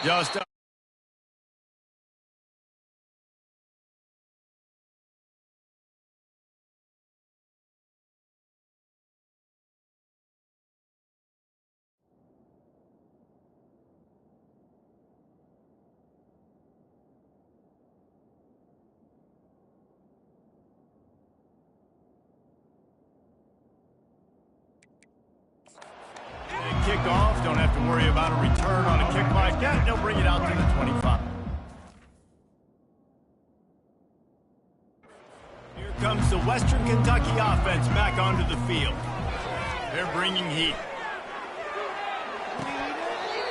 Just kick off. Don't have to worry about a return on a kick like that. They'll bring it out to the 25. Here comes the Western Kentucky offense back onto the field. They're bringing heat.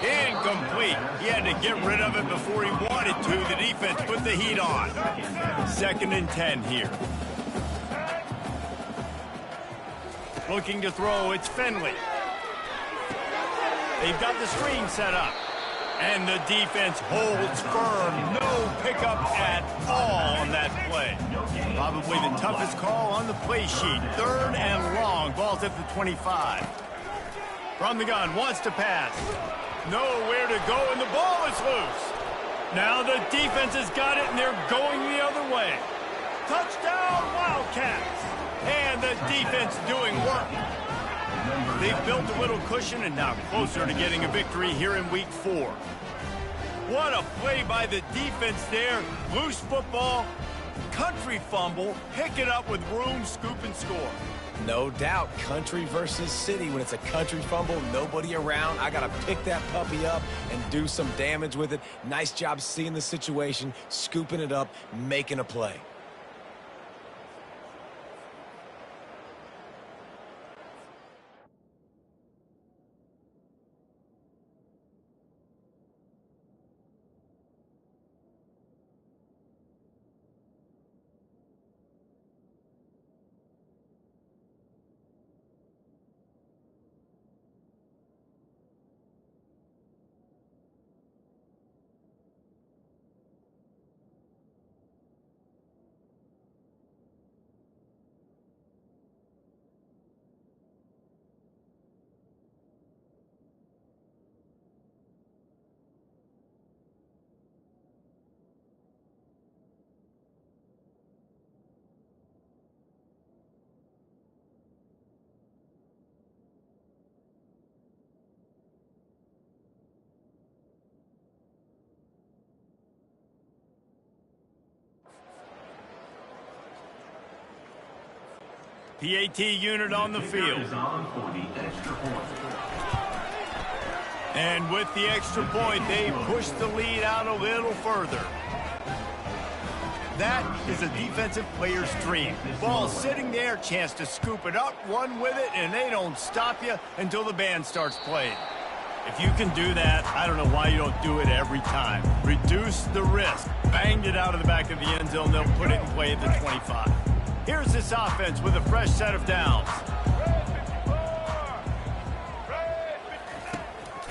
Incomplete. He had to get rid of it before he wanted to. The defense put the heat on. 2nd and 10 here. Looking to throw, it's Finley. They've got the screen set up. And the defense holds firm. No pickup at all on that play. Probably the toughest call on the play sheet. 3rd and long. Ball's at the 25. From the gun, wants to pass. Nowhere to go, and the ball is loose. Now the defense has got it, and they're going the other way. Touchdown, Wildcats. And the defense doing work. They've built a little cushion and now closer to getting a victory here in week 4. What a play by the defense there. Loose football, country fumble, pick it up with room, scoop, and score. No doubt, country versus city. When it's a country fumble, nobody around. I got to pick that puppy up and do some damage with it. Nice job seeing the situation, scooping it up, making a play. PAT unit on the field. And with the extra point, they push the lead out a little further. That is a defensive player's dream. Ball sitting there, chance to scoop it up, run with it, and they don't stop you until the band starts playing. If you can do that, I don't know why you don't do it every time. Reduce the risk. Banged it out of the back of the end zone. They'll put it in play at the 25. Here's this offense with a fresh set of downs.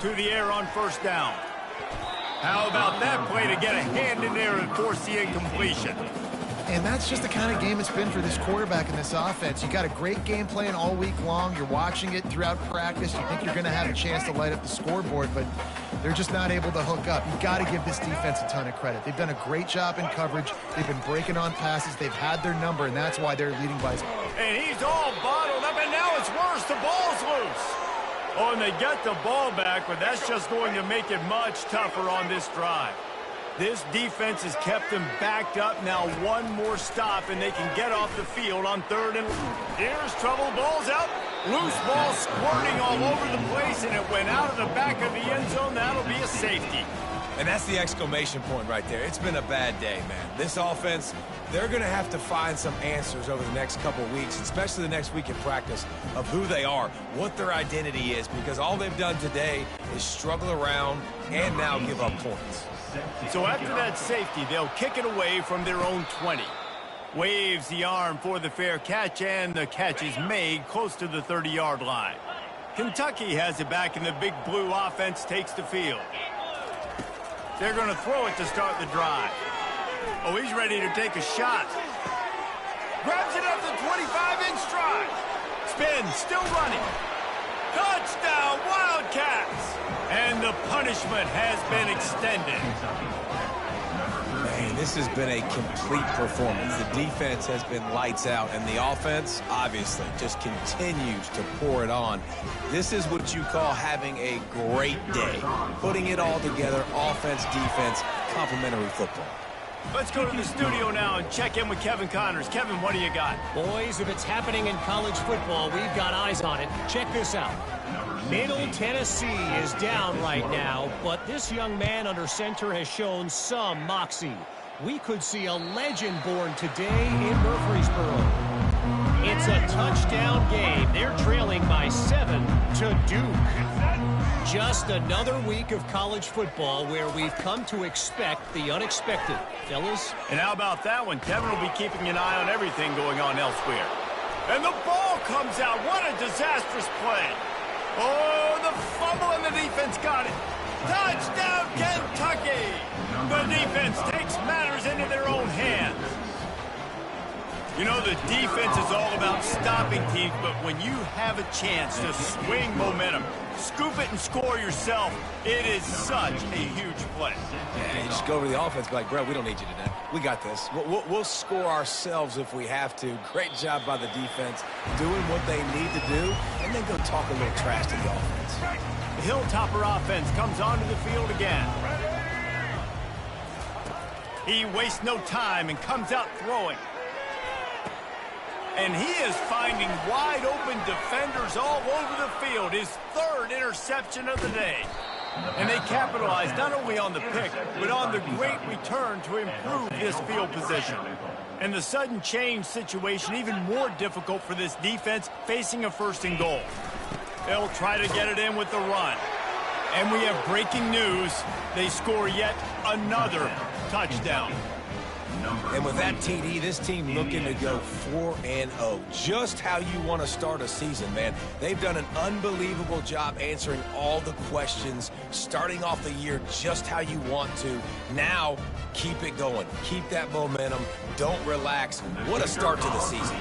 To the air on 1st down. How about that play to get a hand in there and force the incompletion? And that's just the kind of game it's been for this quarterback in this offense. You got a great game plan all week long. You're watching it throughout practice. You think you're going to have a chance to light up the scoreboard, but they're just not able to hook up. You got to give this defense a ton of credit. They've done a great job in coverage. They've been breaking on passes. They've had their number, and that's why they're leading by. And he's all bottled up, and now it's worse. The ball's loose. Oh, and they get the ball back, but that's just going to make it much tougher on this drive. This defense has kept them backed up. Now one more stop, and they can get off the field on 3rd and... Here's trouble. Ball's out. Loose ball squirting all over the place, and it went out of the back of the end zone. That'll be a safety. And that's the exclamation point right there. It's been a bad day, man. This offense, they're going to have to find some answers over the next couple of weeks, especially the next week in practice, of who they are, what their identity is, because all they've done today is struggle around and now give up points. So after that safety, they'll kick it away from their own 20. Waves the arm for the fair catch, and the catch is made close to the 30-yard line. Kentucky has it back, and the big blue offense takes the field. They're going to throw it to start the drive. Oh, he's ready to take a shot. Grabs it up the 25 in stride. Spin, still running. Touchdown, Wildcats! And the punishment has been extended. Man, this has been a complete performance. The defense has been lights out, and the offense, obviously, just continues to pour it on. This is what you call having a great day. Putting it all together, offense, defense, complementary football. Let's go to the studio now and check in with Kevin Connors. Kevin, what do you got? Boys, if it's happening in college football, we've got eyes on it. Check this out. Middle Tennessee is down right now, but this young man under center has shown some moxie. We could see a legend born today in Murfreesboro. It's a touchdown game. They're trailing by 7 to Duke. Just another week of college football where we've come to expect the unexpected. Fellas? And how about that one? Kevin will be keeping an eye on everything going on elsewhere. And the ball comes out. What a disastrous play. Oh, the fumble and the defense got it. Touchdown, Kentucky! The defense takes matters into their own hands. You know, the defense is all about stopping teams, but when you have a chance to swing momentum, scoop it and score yourself, it is such a huge play. Yeah, you just go over the offense, be like, bro, we don't need you today. We got this. We'll score ourselves if we have to. Great job by the defense, doing what they need to do, and then go talk a little trash to the offense. The Hilltopper offense comes onto the field again. He wastes no time and comes out throwing. And he is finding wide-open defenders all over the field. His third interception of the day. And they capitalize not only on the pick, but on the great return to improve this field position. And the sudden change situation even more difficult for this defense facing a first and goal. They'll try to get it in with the run. And we have breaking news. They score yet another touchdown. And with that TD, this team looking to go 4-0. Just how you want to start a season, man. They've done an unbelievable job answering all the questions, starting off the year just how you want to. Now, keep it going. Keep that momentum. Don't relax. What a start to the season.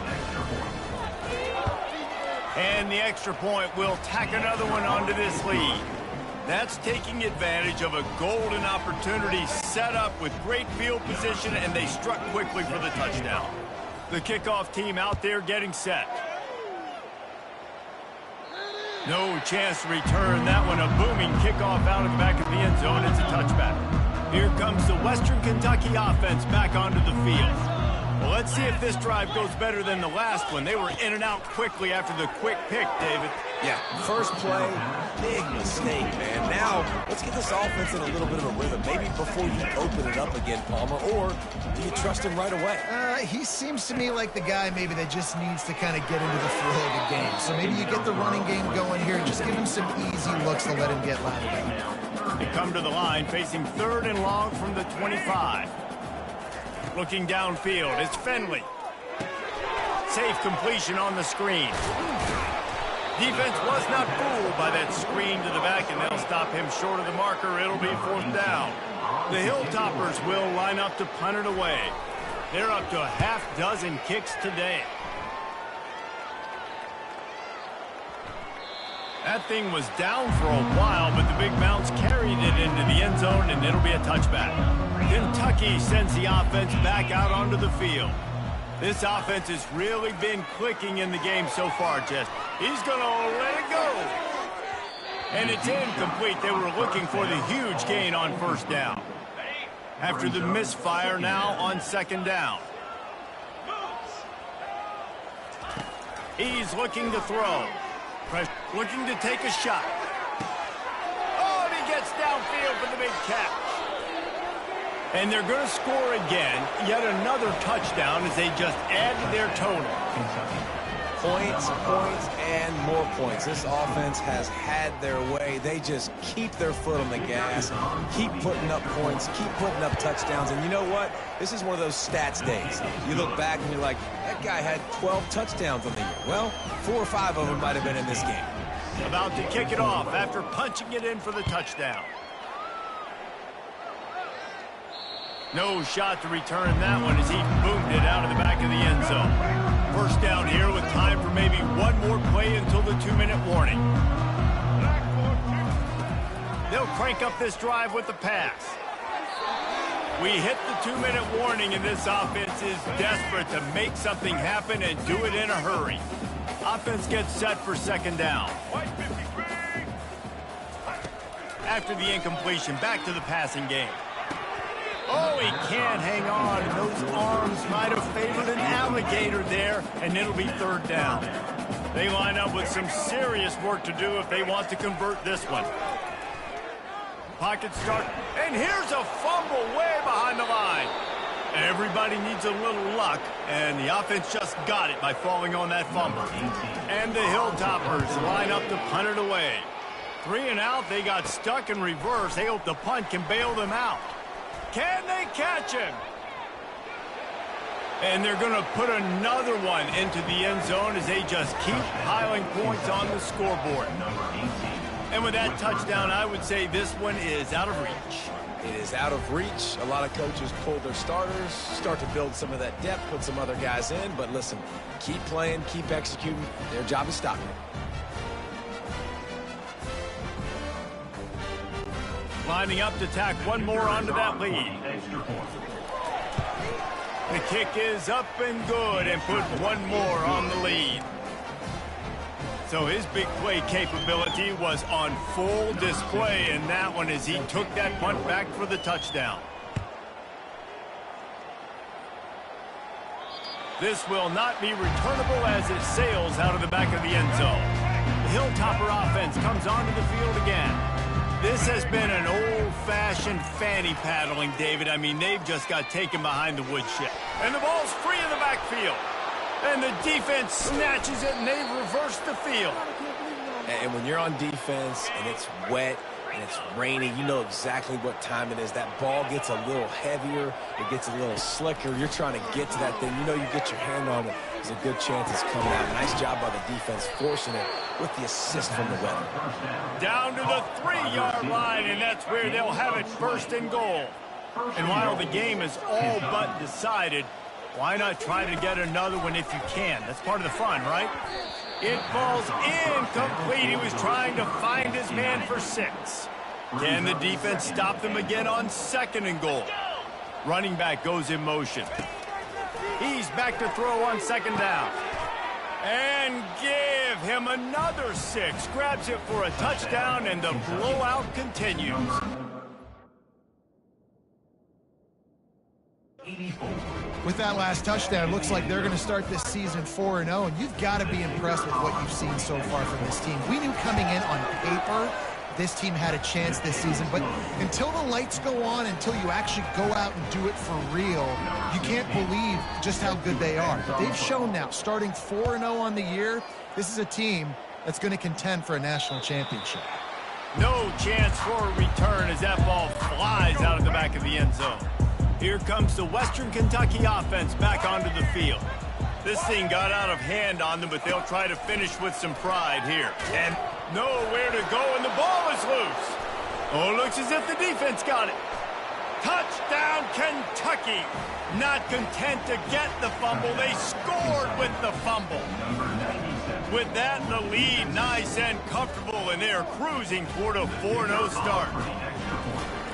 And the extra point will tack another one onto this lead. That's taking advantage of a golden opportunity set up with great field position, and they struck quickly for the touchdown. The kickoff team out there getting set. No chance to return that one. A booming kickoff out of the back of the end zone. It's a touchback. Here comes the Western Kentucky offense back onto the field. Well, let's see if this drive goes better than the last one. They were in and out quickly after the quick pick, David. Yeah, first play, big mistake, man. Now, let's get this offense in a little bit of a rhythm. Maybe before you open it up again, Palmer, or do you trust him right away? He seems to me like the guy maybe that just needs to kind of get into the flow of the game. So maybe you get the running game going here and just give him some easy looks to let him get lathered out. They come to the line facing 3rd and long from the 25. Looking downfield, it's Finley. Safe completion on the screen. Defense was not fooled by that screen to the back, and they'll stop him short of the marker. It'll be 4th down. The Hilltoppers will line up to punt it away. They're up to a half-dozen kicks today. That thing was down for a while, but the big bounce carried it into the end zone, and it'll be a touchback. Kentucky sends the offense back out onto the field. This offense has really been clicking in the game so far, Jess. He's going to let it go. And it's incomplete. They were looking for the huge gain on 1st down. After the misfire, now on 2nd down. He's looking to throw. Looking to take a shot. Oh, and he gets downfield for the big catch. And they're going to score again. Yet another touchdown as they just add to their total. Points, points, and more points. This offense has had their way. They just keep their foot on the gas, keep putting up points, keep putting up touchdowns. And you know what? This is one of those stats days. You look back and you're like, that guy had 12 touchdowns on the year. Well, 4 or 5 of them might have been in this game. About to kick it off after punching it in for the touchdown. No shot to return that one as he boomed it out of the back of the end zone. 1st down here with time for maybe one more play until the 2-minute warning. They'll crank up this drive with the pass. We hit the 2-minute warning, and this offense is desperate to make something happen and do it in a hurry. Offense gets set for second down. After the incompletion, back to the passing game. Oh, he can't hang on. Those arms might have favored an alligator there, and it'll be third down. They line up with some serious work to do if they want to convert this one. Pocket start, and here's a fumble way behind the line. Everybody needs a little luck, and the offense just got it by falling on that fumble. And the Hilltoppers line up to punt it away. 3 and out, they got stuck in reverse. They hope the punt can bail them out. Can they catch him? And they're going to put another one into the end zone as they just keep piling points on the scoreboard. And with that touchdown, I would say this one is out of reach. It is out of reach. A lot of coaches pull their starters, start to build some of that depth, put some other guys in. But listen, keep playing, keep executing. Their job is stopping it. Lining up to tack one more onto that lead. The kick is up and good and put one more on the lead. So his big play capability was on full display in that one as he took that punt back for the touchdown. This will not be returnable as it sails out of the back of the end zone. The Hilltopper offense comes onto the field again. This has been an old-fashioned fanny paddling, David. I mean, they've just got taken behind the woodshed. And the ball's free in the backfield. And the defense snatches it, and they've reversed the field. And when you're on defense, and it's wet, and it's rainy, you know exactly what time it is. That ball gets a little heavier. It gets a little slicker. You're trying to get to that thing. You know you get your hand on it. There's a good chance it's coming out. Nice job by the defense forcing it with the assist from the weather. Down to the 3-yard line, and that's where they'll have it first and goal. And while the game is all but decided, why not try to get another one if you can? That's part of the fun, right? It falls incomplete. He was trying to find his man for 6. Can the defense stop them again on second and goal? Running back goes in motion. He's back to throw on second down. And give him another 6. Grabs it for a touchdown, and the blowout continues. With that last touchdown, looks like they're going to start this season 4-0, and you've got to be impressed with what you've seen so far from this team. We knew coming in on paper this team had a chance this season, but until the lights go on, until you actually go out and do it for real, you can't believe just how good they are. But they've shown now, starting 4-0 on the year, this is a team that's going to contend for a national championship. No chance for a return as that ball flies out of the back of the end zone. Here comes the Western Kentucky offense back onto the field. This thing got out of hand on them, but they'll try to finish with some pride here. And nowhere to go, and the ball is loose. Oh, looks as if the defense got it. Touchdown, Kentucky. Not content to get the fumble, they scored with the fumble. With that, the lead nice and comfortable, and they're cruising toward a 4-0 start.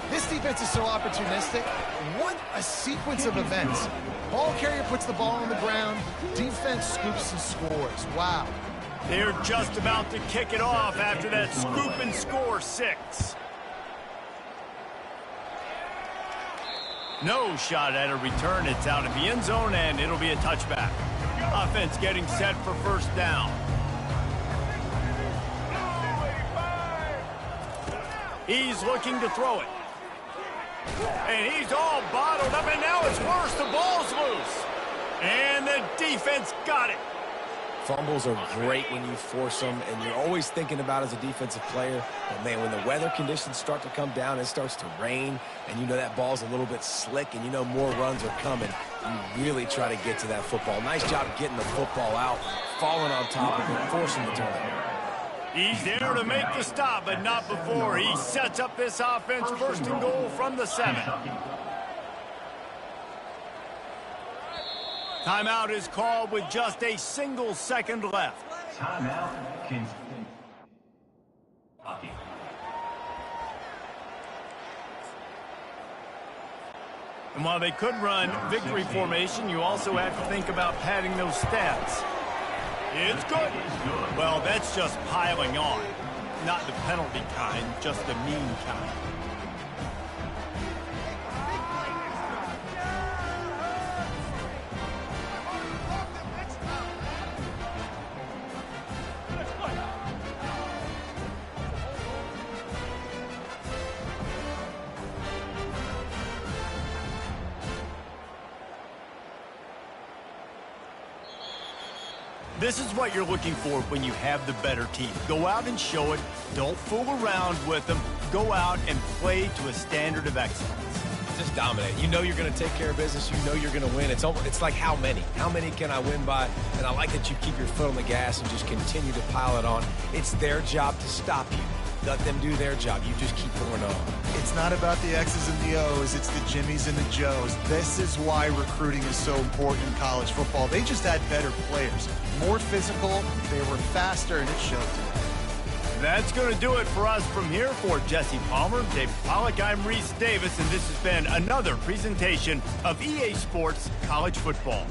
This defense is so opportunistic. What a sequence of events. Ball carrier puts the ball on the ground. Defense scoops and scores. Wow. They're just about to kick it off after that scoop and score 6. No shot at a return. It's out of the end zone, and it'll be a touchback. Offense getting set for first down. He's looking to throw it. And he's all bottled up, and now it's worse. The ball's loose. And the defense got it. Fumbles are great when you force them, and you're always thinking about as a defensive player, but man, when the weather conditions start to come down, it starts to rain, and you know that ball's a little bit slick, and you know more runs are coming, you really try to get to that football. Nice job getting the football out, falling on top of it, forcing the turnover. He's there to make the stop, but not before he sets up this offense first and goal from the 7. Timeout is called with just a single second left. Timeout, Kentucky. And while they could run victory formation, you also have to think about padding those stats. It's good. Well, that's just piling on. Not the penalty kind, just the mean kind. This is what you're looking for when you have the better team. Go out and show it. Don't fool around with them. Go out and play to a standard of excellence. Just dominate. You know you're going to take care of business. You know you're going to win. It's like how many? How many can I win by? And I like that you keep your foot on the gas and just continue to pile it on. It's their job to stop you. Let them do their job. You just keep going on. It's not about the X's and the O's. It's the Jimmies and the Joes. This is why recruiting is so important in college football. They just had better players. More physical, they were faster, and it showed today. That's going to do it for us from here. For Jesse Palmer, Dave Pollack, I'm Reese Davis, and this has been another presentation of EA Sports College Football.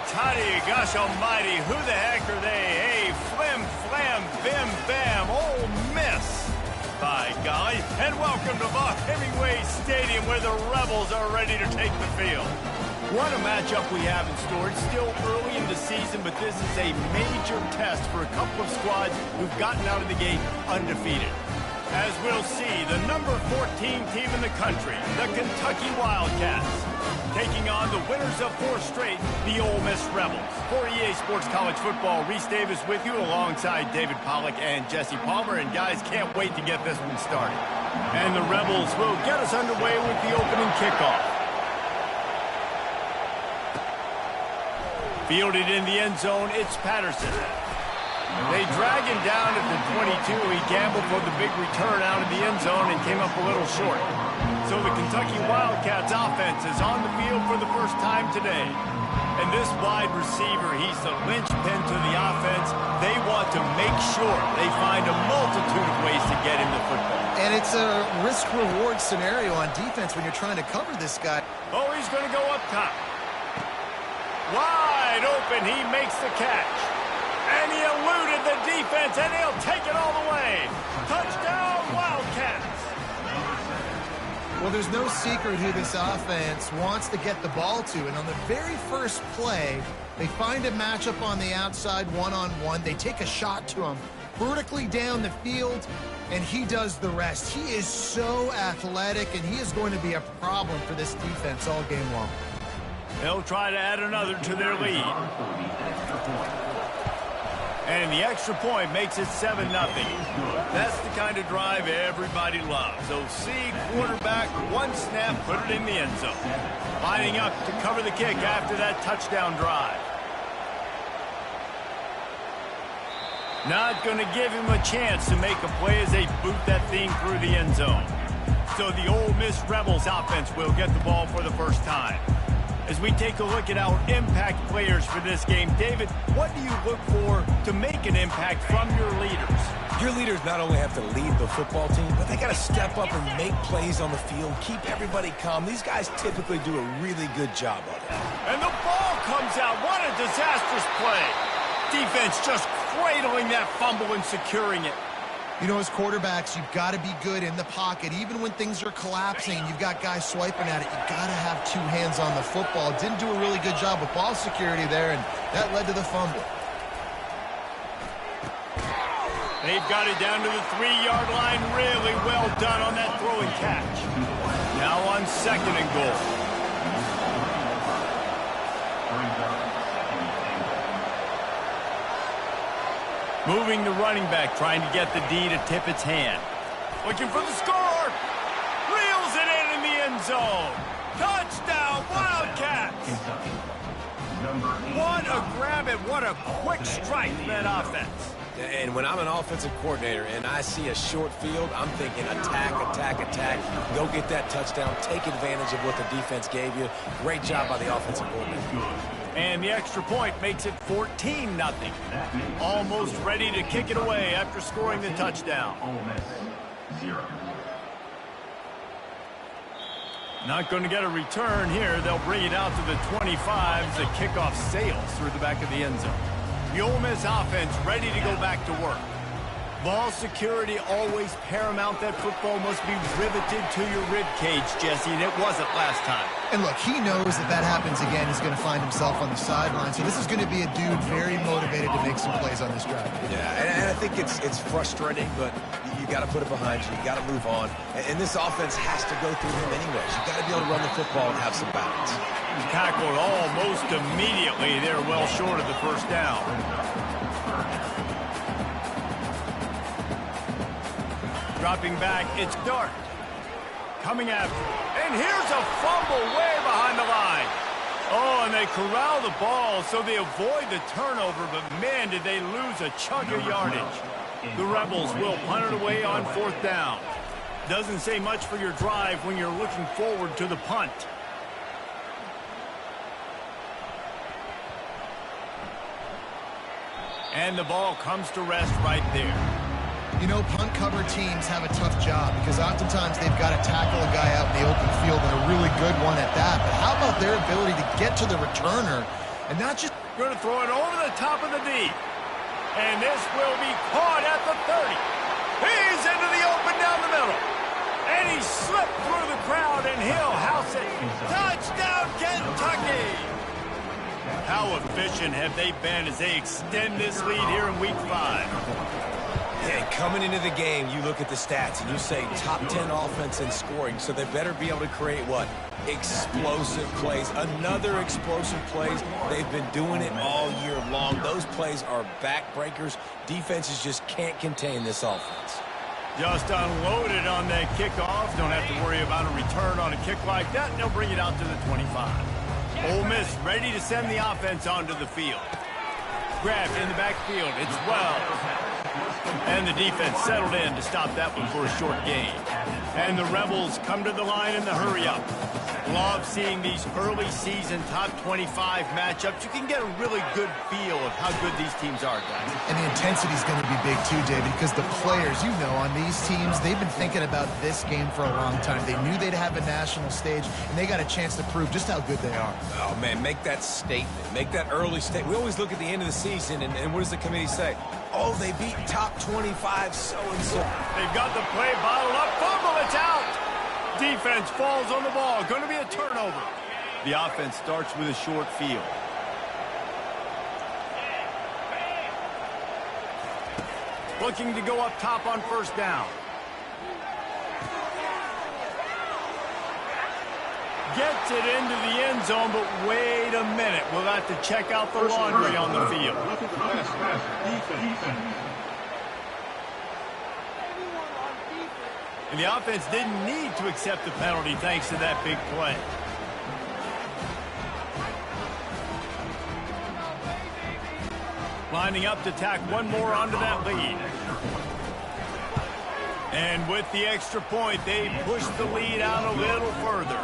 toddy, gosh almighty, who the heck are they? Hey, flim, flam, bim, bam, Ole Miss. By golly, and welcome to Hemingway Stadium where the Rebels are ready to take the field. What a matchup we have in store. It's still early in the season, but this is a major test for a couple of squads who've gotten out of the gate undefeated. As we'll see, the number 14 team in the country, the Kentucky Wildcats, taking on the winners of 4 straight, the Ole Miss Rebels. For EA Sports College Football, Reese Davis with you alongside David Pollack and Jesse Palmer. And guys, can't wait to get this one started. And the Rebels will get us underway with the opening kickoff. Fielded in the end zone, it's Patterson. They drag him down at the 22. He gambled for the big return out of the end zone and came up a little short. So the Kentucky Wildcats offense is on the field for the first time today. And this wide receiver, he's the linchpin to the offense. They want to make sure they find a multitude of ways to get him the football. And it's a risk-reward scenario on defense when you're trying to cover this guy. Oh, he's going to go up top. Wide open, he makes the catch. And he eluded the defense, and he'll take it all the way. Touchdown, Wildcats. Well, there's no secret who this offense wants to get the ball to. And on the very first play, they find a matchup on the outside one-on-one. They take a shot to him vertically down the field, and he does the rest. He is so athletic, and he is going to be a problem for this defense all game long. They'll try to add another to their lead. And the extra point makes it 7-0. That's the kind of drive everybody loves. So see, quarterback, one snap, put it in the end zone. Lining up to cover the kick after that touchdown drive. Not going to give him a chance to make a play as they boot that thing through the end zone. So the Ole Miss Rebels offense will get the ball for the first time. As we take a look at our impact players for this game, David, what do you look for to make an impact from your leaders? Your leaders not only have to lead the football team, but they got to step up and make plays on the field, keep everybody calm. These guys typically do a really good job of it. And the ball comes out. What a disastrous play. Defense just cradling that fumble and securing it. You know, as quarterbacks, you've got to be good in the pocket. Even when things are collapsing and you've got guys swiping at it, you've got to have 2 hands on the football. Didn't do a really good job with ball security there, and that led to the fumble. They've got it down to the 3-yard line. Really well done on that throw and catch. Now on 2nd and goal. Moving the running back, trying to get the D to tip its hand. Looking for the score. Reels it in the end zone. Touchdown, Wildcats. What a grab and what a quick strike from that offense. And when I'm an offensive coordinator and I see a short field, I'm thinking attack, attack, attack. Go get that touchdown. Take advantage of what the defense gave you. Great job by the offensive coordinator. And the extra point makes it 14-0. Almost ready to kick it away after scoring the touchdown. Not going to get a return here. They'll bring it out to the 25 as the kickoff sails through the back of the end zone. The Ole Miss offense ready to go back to work. Ball security always paramount. That football must be riveted to your rib cage, Jesse, and it wasn't last time. And look, he knows that that happens again. He's going to find himself on the sideline. So this is going to be a dude very motivated to make some plays on this drive. Yeah, and I think it's frustrating, but you got to put it behind you. You got to move on. And this offense has to go through him anyways. You got to be able to run the football and have some balance. Tackled almost immediately. They're well short of the first down. Dropping back, it's Dart. Coming after. And here's a fumble way behind the line. Oh, and they corral the ball so they avoid the turnover, but man, did they lose a chunk of yardage. The Rebels will punt it away on 4th down. Doesn't say much for your drive when you're looking forward to the punt. And the ball comes to rest right there. You know, punt cover teams have a tough job because oftentimes they've got to tackle a guy out in the open field, and a really good one at that. But how about their ability to get to the returner and not just Going to throw it over the top of the D. And this will be caught at the 30. He's into the open down the middle. And he slipped through the crowd, and he'll house it. Touchdown, Kentucky! How efficient have they been as they extend this lead here in Week 5? And coming into the game, you look at the stats, and you say top 10 offense in scoring, so they better be able to create what? Explosive plays. Another explosive plays. They've been doing it all year long. Those plays are backbreakers. Defenses just can't contain this offense. Just unloaded on that kickoff. Don't have to worry about a return on a kick like that. They'll bring it out to the 25. Ole Miss ready to send the offense onto the field. Grabbed in the backfield. It's Wells. And the defense settled in to stop that one for a short gain. And the Rebels come to the line in the hurry-up. Love seeing these early season top 25 matchups. You can get a really good feel of how good these teams are, guys. And the intensity is going to be big too, David, because the players, you know, on these teams, they've been thinking about this game for a long time. They knew they'd have a national stage, and they got a chance to prove just how good they are. Oh, man, make that statement. Make that early statement. We always look at the end of the season, and what does the committee say? Oh, they beat top 25 so-and-so. They've got the play bottled up. Fumble, it's out. Defense falls on the ball. Going to be a turnover. The offense starts with a short field. Looking to go up top on first down. Gets it into the end zone, but wait a minute. We'll have to check out the laundry on the field. And the offense didn't need to accept the penalty thanks to that big play. Lining up to tack one more onto that lead. And with the extra point, they push the lead out a little further.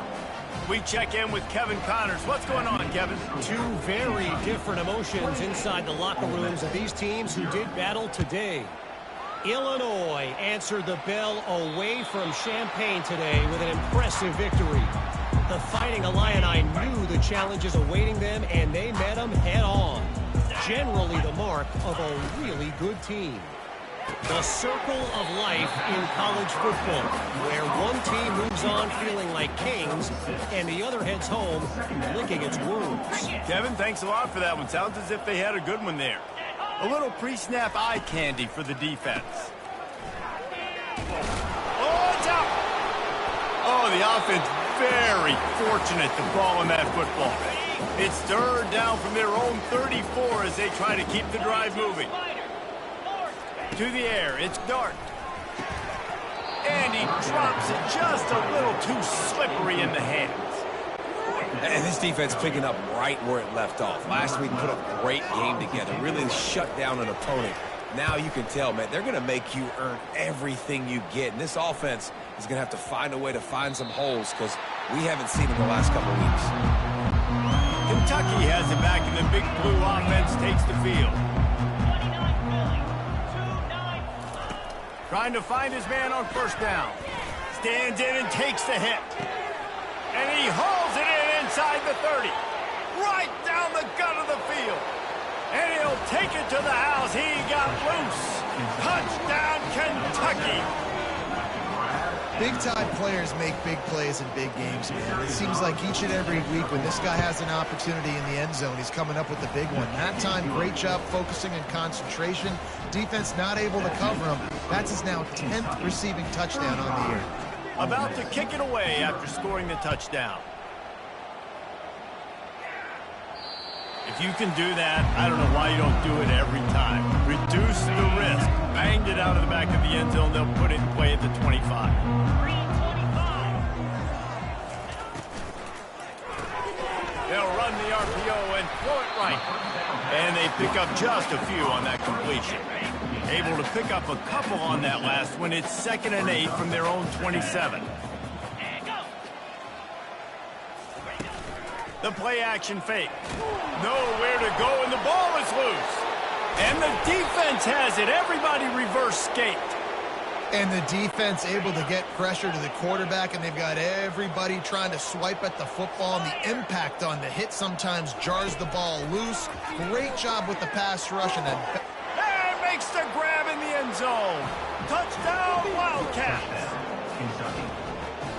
We check in with Kevin Connors. What's going on, Kevin? Two very different emotions inside the locker rooms of these teams who did battle today. Illinois answered the bell away from Champaign today with an impressive victory. The Fighting Illini knew the challenges awaiting them, and they met them head-on. Generally the mark of a really good team. The circle of life in college football, where one team moves on feeling like kings, and the other heads home licking its wounds. Kevin, thanks a lot for that one. Sounds as if they had a good one there. A little pre-snap eye candy for the defense. Oh, it's out! Oh, the offense very fortunate to fall on that football. It's third down from their own 34 as they try to keep the drive moving. To the air, it's Dart. And he drops it just a little too slippery in the hands. And this defense picking up right where it left off. Last week put a great game together, really shut down an opponent. Now you can tell, man, they're going to make you earn everything you get. And this offense is going to have to find a way to find some holes because we haven't seen it the last couple of weeks. Kentucky has it back, and the big blue offense takes the field. Trying to find his man on first down. Stands in and takes the hit. And he hauls it in inside the 30. Right down the gut of the field. And he'll take it to the house. He got loose. Touchdown, Kentucky. Big-time players make big plays in big games, man. It seems like each and every week when this guy has an opportunity in the end zone, he's coming up with the big one. That time, great job focusing and concentration. Defense not able to cover him. That's his now 10th receiving touchdown on the year. About to kick it away after scoring the touchdown. If you can do that, I don't know why you don't do it every time. Reduce the risk. Banged it out of the back of the end zone. They'll put it in play at the 25. They'll run the RPO and throw it right. And they pick up just a few on that completion. Able to pick up a couple on that last one. It's 2nd and 8 from their own 27. The play action fake. Nowhere to go, and the ball is loose. And the defense has it. Everybody reverse skate. And the defense able to get pressure to the quarterback, and they've got everybody trying to swipe at the football, and the impact on the hit sometimes jars the ball loose. Great job with the pass rush. And makes the grab in the end zone. Touchdown, Wildcats.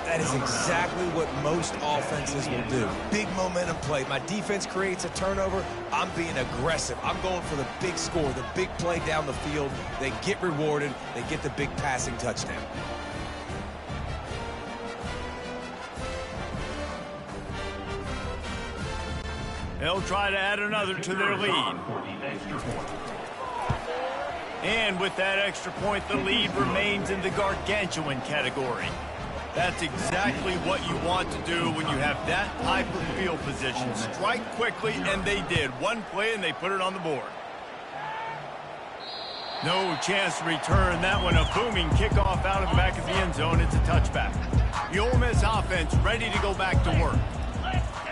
That is exactly what most offenses will do. Big momentum play. My defense creates a turnover. I'm being aggressive. I'm going for the big score, the big play down the field. They get rewarded. They get the big passing touchdown. They'll try to add another to their lead. And with that extra point, the lead remains in the gargantuan category. That's exactly what you want to do when you have that type of field position. Strike quickly, and they did. One play, and they put it on the board. No chance to return that one. A booming kickoff out of the back of the end zone. It's a touchback. The Ole Miss offense ready to go back to work.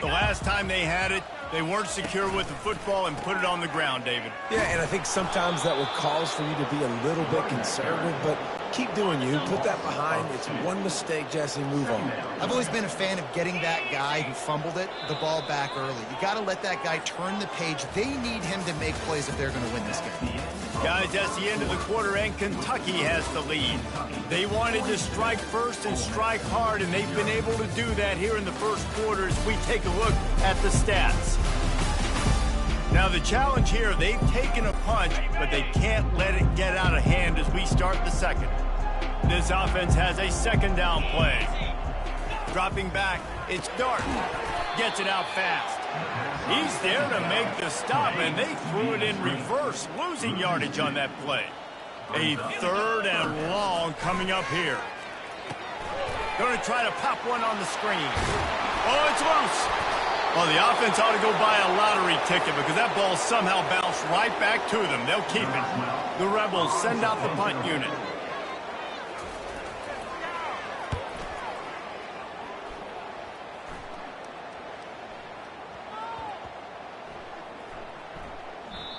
The last time they had it, they weren't secure with the football and put it on the ground, David. Yeah, and I think sometimes that will cause for you to be a little bit conservative, but keep doing you. Put that behind. It's one mistake, Jesse. Move on. I've always been a fan of getting that guy who fumbled it, the ball back early. You got to let that guy turn the page. They need him to make plays if they're going to win this game. Guys, that's the end of the quarter, and Kentucky has the lead. They wanted to strike first and strike hard, and they've been able to do that here in the first quarter as we take a look at the stats. Now the challenge here, they've taken a punch, but they can't let it get out of hand as we start the second. This offense has a second down play. Dropping back, it's Dart. Gets it out fast. He's there to make the stop, and they threw it in reverse, losing yardage on that play. A third and long coming up here. Going to try to pop one on the screen. Oh, it's loose. Well, the offense ought to go buy a lottery ticket because that ball somehow bounced right back to them. They'll keep it. The Rebels send out the punt unit.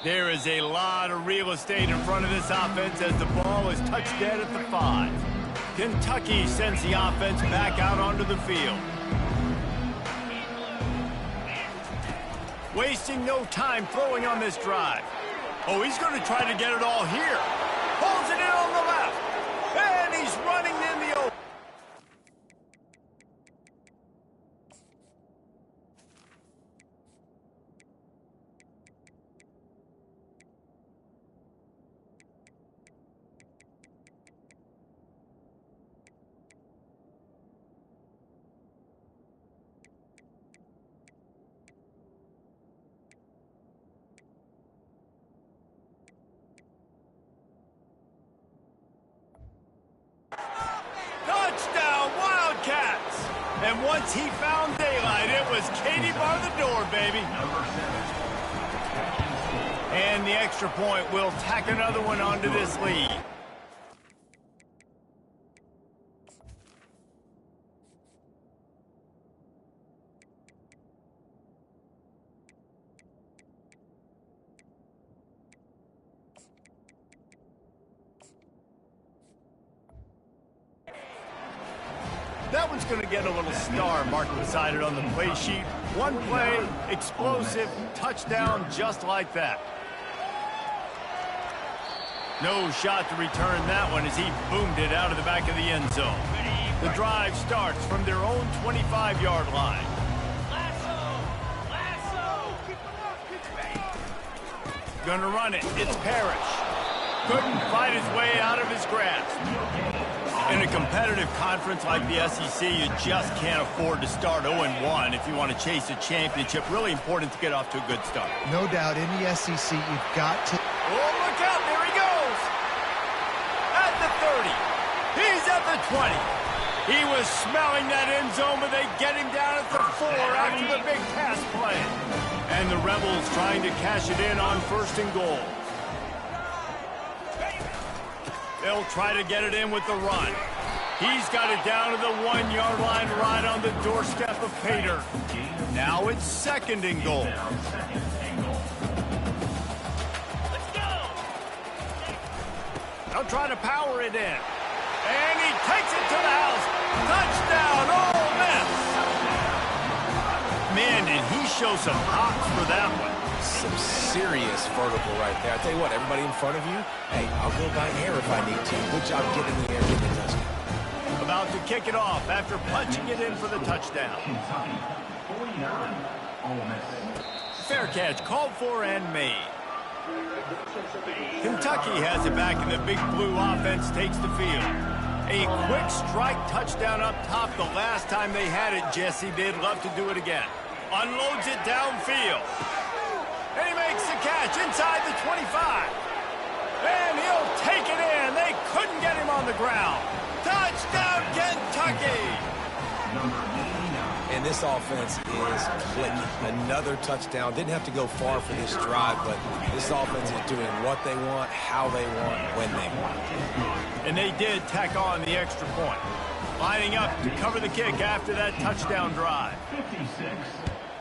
There is a lot of real estate in front of this offense as the ball is touched dead at the 5. Kentucky sends the offense back out onto the field. Wasting no time throwing on this drive. Oh, he's going to try to get it all here. Pulls it in on the left. And he's running in the open. And once he found daylight, it was Katie bar the door, baby. And the extra point will tack another one onto this lead. That one's going to get a little star marked beside it on the play sheet. One play, explosive, touchdown just like that. No shot to return that one as he boomed it out of the back of the end zone. The drive starts from their own 25-yard line. Gonna run it. It's Parrish. Couldn't fight his way out of his grasp. In a competitive conference like the SEC, you just can't afford to start 0-1 if you want to chase a championship. Really important to get off to a good start. No doubt, in the SEC, you've got to... Oh, look out, there he goes! At the 30. He's at the 20. He was smelling that end zone, but they get him down at the 4 after the big pass play. And the Rebels trying to cash it in on 1st and goal. They'll try to get it in with the run. He's got it down to the 1-yard line right on the doorstep of Pater. Now it's 2nd and goal. They'll try to power it in. And he takes it to the house. Touchdown, Ole Miss. Man, did he show some hops for that one. Some serious vertical right there. I tell you what, everybody in front of you, hey, I'll go by air if I need to. Good job getting in the air, getting the touchdown. About to kick it off after punching it in for the touchdown. Fair catch called for and made. Kentucky has it back, and the Big Blue offense takes the field. A quick strike touchdown up top the last time they had it. Jesse did love to do it again. Unloads it downfield. And he makes the catch inside the 25. And he'll take it in. They couldn't get him on the ground. Touchdown, Kentucky! And this offense is clicking. Another touchdown. Didn't have to go far for this drive, but this offense is doing what they want, how they want, when they want. And they did tack on the extra point. Lining up to cover the kick after that touchdown drive. 56,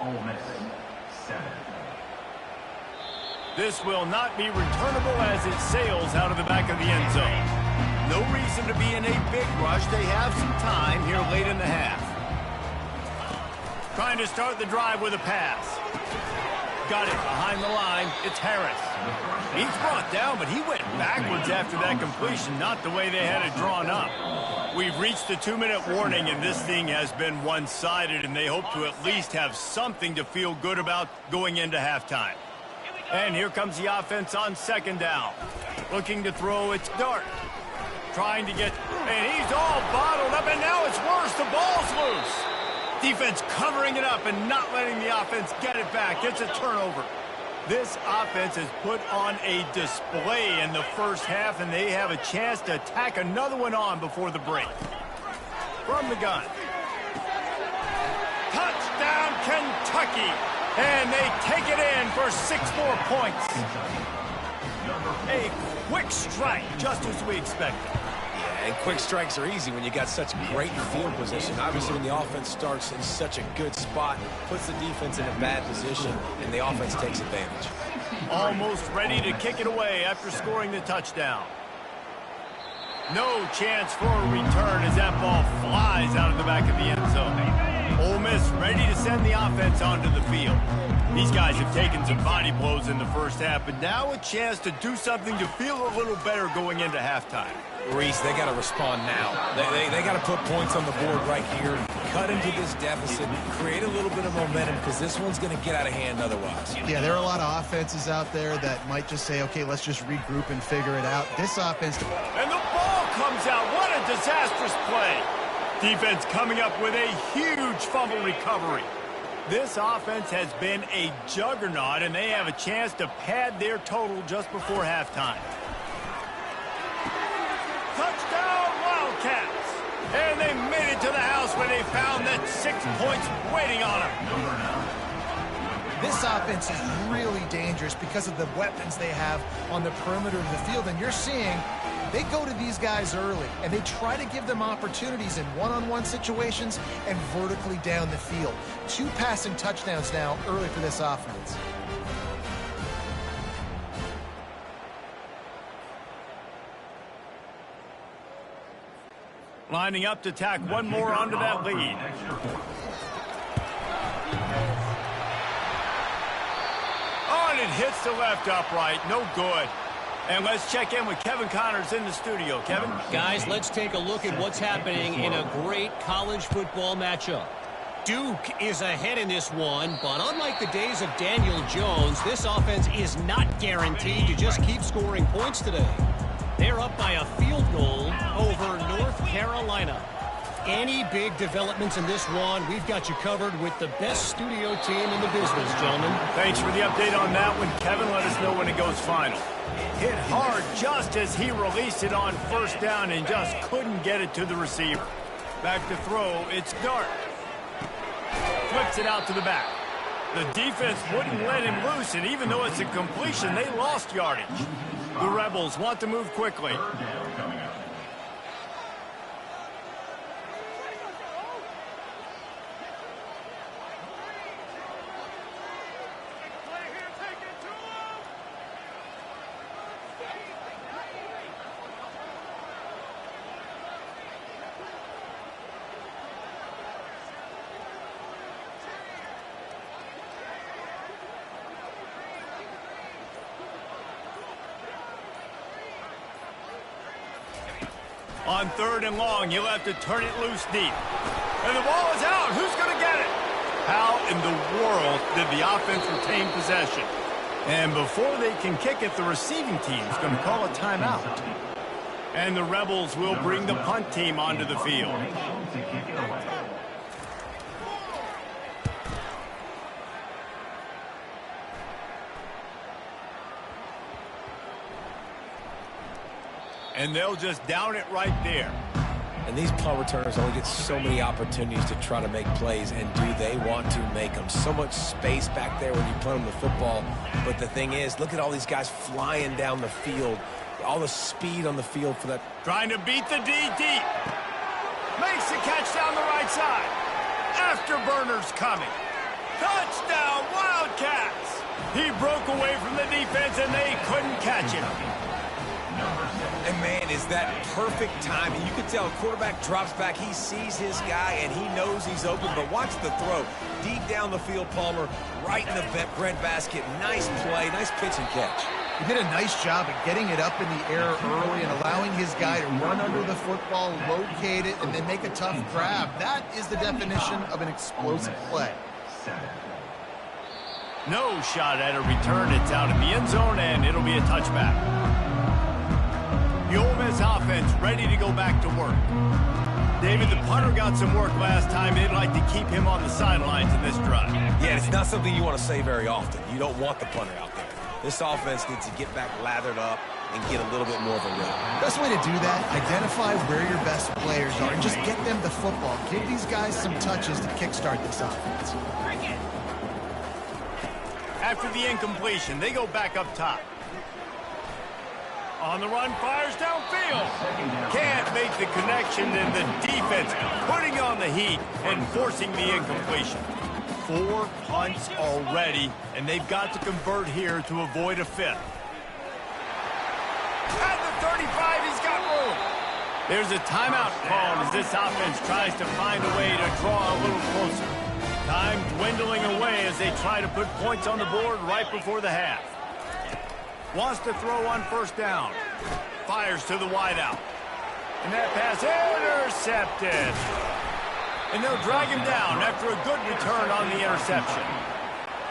Ole Miss 7. This will not be returnable as it sails out of the back of the end zone. No reason to be in a big rush. They have some time here late in the half. Trying to start the drive with a pass. Got it behind the line. It's Harris. He's brought down, but he went backwards after that completion, not the way they had it drawn up. We've reached the 2-minute warning, and this thing has been one-sided, and they hope to at least have something to feel good about going into halftime. And here comes the offense on second down. Looking to throw, it's Dart. Trying to get, and he's all bottled up, and now it's worse. The ball's loose. Defense covering it up and not letting the offense get it back. It's a turnover. This offense has put on a display in the first half, and they have a chance to tack another one on before the break. From the gun. Touchdown, Kentucky. And they take it in for 6 more points. A quick strike, just as we expected. Yeah, and quick strikes are easy when you got such great field position. Obviously, when the offense starts in such a good spot, puts the defense in a bad position, and the offense takes advantage. Almost ready to kick it away after scoring the touchdown. No chance for a return as that ball flies out of the back of the end zone. Ole Miss ready to send the offense onto the field. These guys have taken some body blows in the first half, but now a chance to do something to feel a little better going into halftime. Reese, they got to respond now. They got to put points on the board right here, cut into this deficit, create a little bit of momentum, because this one's going to get out of hand otherwise. Yeah, there are a lot of offenses out there that might just say, okay, let's just regroup and figure it out. This offense... And the ball comes out. What a disastrous play. Defense coming up with a huge fumble recovery. This offense has been a juggernaut, and they have a chance to pad their total just before halftime. Touchdown, Wildcats! And they made it to the house when they found that 6 points waiting on them. This offense is really dangerous because of the weapons they have on the perimeter of the field, and you're seeing they go to these guys early, and they try to give them opportunities in one-on-one situations and vertically down the field. 2 passing touchdowns now early for this offense. Lining up to tack one more onto that lead. Oh, and it hits the left upright. No good. And let's check in with Kevin Connors in the studio. Kevin? Guys, let's take a look at what's happening in a great college football matchup. Duke is ahead in this one, but unlike the days of Daniel Jones, this offense is not guaranteed to just keep scoring points today. They're up by a field goal over North Carolina. Any big developments in this one, we've got you covered with the best studio team in the business, gentlemen. Thanks for the update on that one, Kevin. Let us know when it goes final. Hit hard just as he released it on first down and just couldn't get it to the receiver. Back to throw, it's Dart. Flips it out to the back. The defense wouldn't let him loose, and even though it's a completion, they lost yardage. The Rebels want to move quickly. On 3rd and long, you'll have to turn it loose deep. And the ball is out. Who's going to get it? How in the world did the offense retain possession? And before they can kick it, the receiving team is going to call a timeout. And the Rebels will bring the punt team onto the field. And they'll just down it right there. And these punt returners only get so many opportunities to try to make plays, and do they want to make them? So much space back there when you punt them the football. But the thing is, look at all these guys flying down the field. All the speed on the field for that. Trying to beat the D deep. Makes the catch down the right side. Afterburner's coming. Touchdown, Wildcats! He broke away from the defense, and they couldn't catch him. And, man, is that perfect timing. You can tell quarterback drops back. He sees his guy, and he knows he's open. But watch the throw. Deep down the field, Palmer, right in the breadbasket. Nice play, nice pitch and catch. He did a nice job of getting it up in the air early and allowing his guy to run under the football, locate it, and then make a tough grab. That is the definition of an explosive play. No shot at a return. It's out in the end zone, and it'll be a touchback. The Ole Miss offense ready to go back to work. David, the punter got some work last time. They'd like to keep him on the sidelines in this drive. Yeah, it's not something you want to say very often. You don't want the punter out there. This offense needs to get back lathered up and get a little bit more of a rhythm. Best way to do that, identify where your best players are and just get them the football. Give these guys some touches to kickstart this offense. After the incompletion, they go back up top. On the run, fires downfield. Can't make the connection, and the defense putting on the heat and forcing the incompletion. 4 punts already, and they've got to convert here to avoid a 5th. At the 35, he's got room. There's a timeout called as this offense tries to find a way to draw a little closer. Time dwindling away as they try to put points on the board right before the half. Wants to throw on 1st down. Fires to the wideout. And that pass intercepted. And they'll drag him down after a good return on the interception.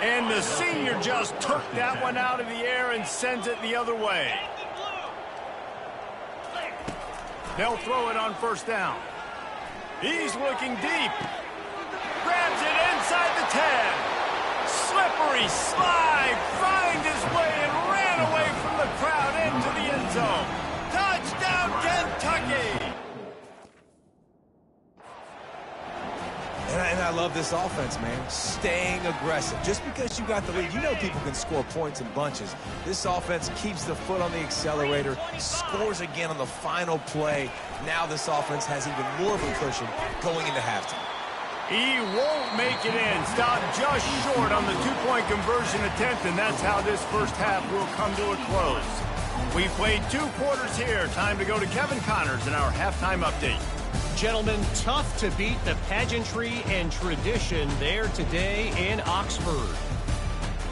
And the senior just took that one out of the air and sends it the other way. They'll throw it on 1st down. He's looking deep. Grabs it inside the 10. Slippery slide, find his way and ran away from the crowd into the end zone. Touchdown, Kentucky! And I love this offense, man. Staying aggressive. Just because you got the lead, you know people can score points in bunches. This offense keeps the foot on the accelerator, scores again on the final play. Now this offense has even more of a cushion going into halftime. He won't make it in. Stopped just short on the 2-point conversion attempt, and that's how this first half will come to a close. We've played 2 quarters here. Time to go to Kevin Connors in our halftime update. Gentlemen, tough to beat the pageantry and tradition there today in Oxford.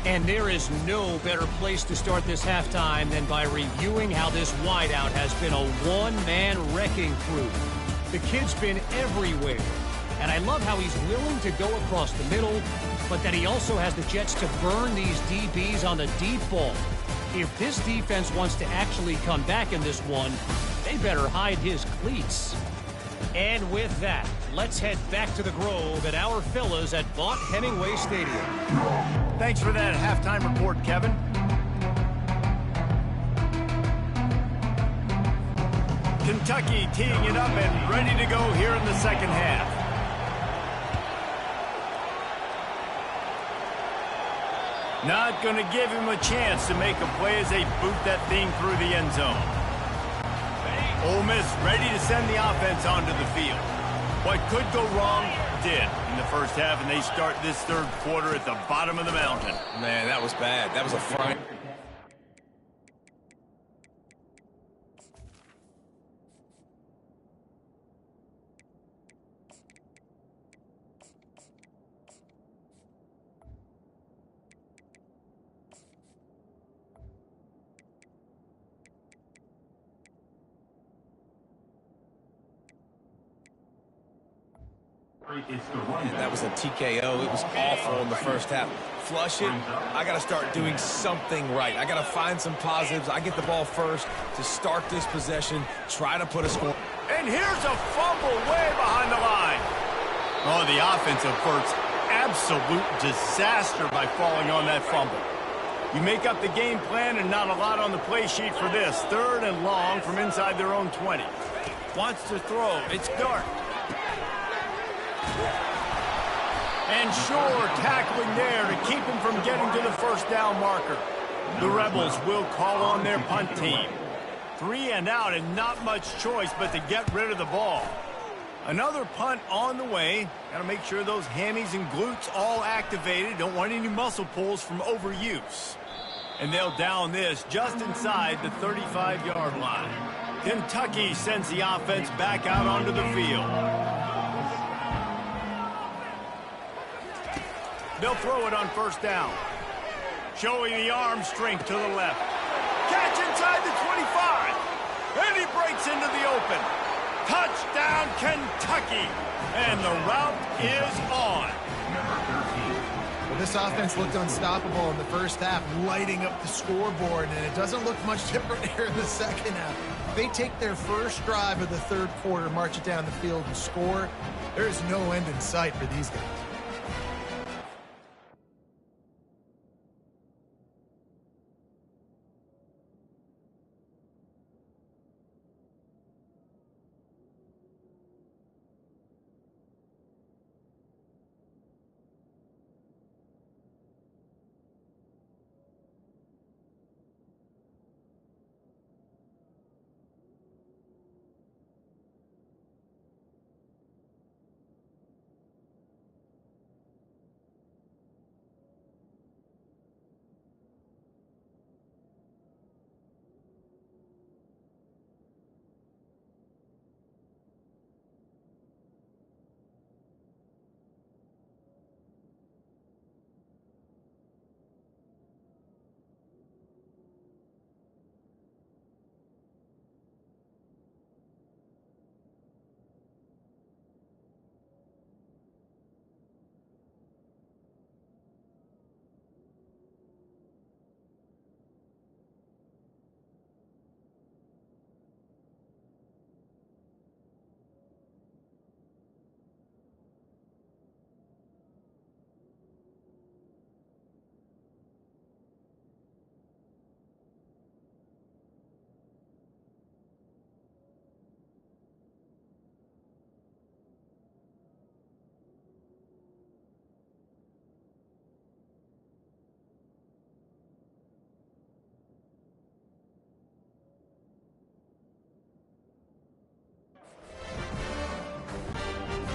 And there is no better place to start this halftime than by reviewing how this wideout has been a one-man wrecking crew. The kid's been everywhere. And I love how he's willing to go across the middle, but that he also has the jets to burn these DBs on the deep ball. If this defense wants to actually come back in this one, they better hide his cleats. And with that, let's head back to the Grove at our fellas at Vaught Hemingway Stadium. Thanks for that halftime report, Kevin. Kentucky teeing it up and ready to go here in the second half. Not going to give him a chance to make a play as they boot that thing through the end zone. Ole Miss ready to send the offense onto the field. What could go wrong did in the first half, and they start this 3rd quarter at the bottom of the mountain. Man, that was bad. That was a fright. And that was a TKO. It was awful in the first half. Flush it. I got to start doing something right. I got to find some positives. I get the ball first to start this possession, try to put a score. And here's a fumble way behind the line. Oh, the offense averts absolute disaster by falling on that fumble. You make up the game plan and not a lot on the play sheet for this. 3rd and long from inside their own 20. Wants to throw. It's dark. And sure, tackling there to keep him from getting to the first down marker. The Rebels will call on their punt team. 3 and out and not much choice but to get rid of the ball. Another punt on the way. Got to make sure those hammies and glutes all activated. Don't want any muscle pulls from overuse. And they'll down this just inside the 35-yard line. Kentucky sends the offense back out onto the field. They'll throw it on first down. Showing the arm strength to the left. Catch inside the 25. And he breaks into the open. Touchdown, Kentucky. And the route is on. Well, this offense looked unstoppable in the first half, lighting up the scoreboard, and it doesn't look much different here in the second half. They take their first drive of the third quarter, march it down the field, and score. There's no end in sight for these guys.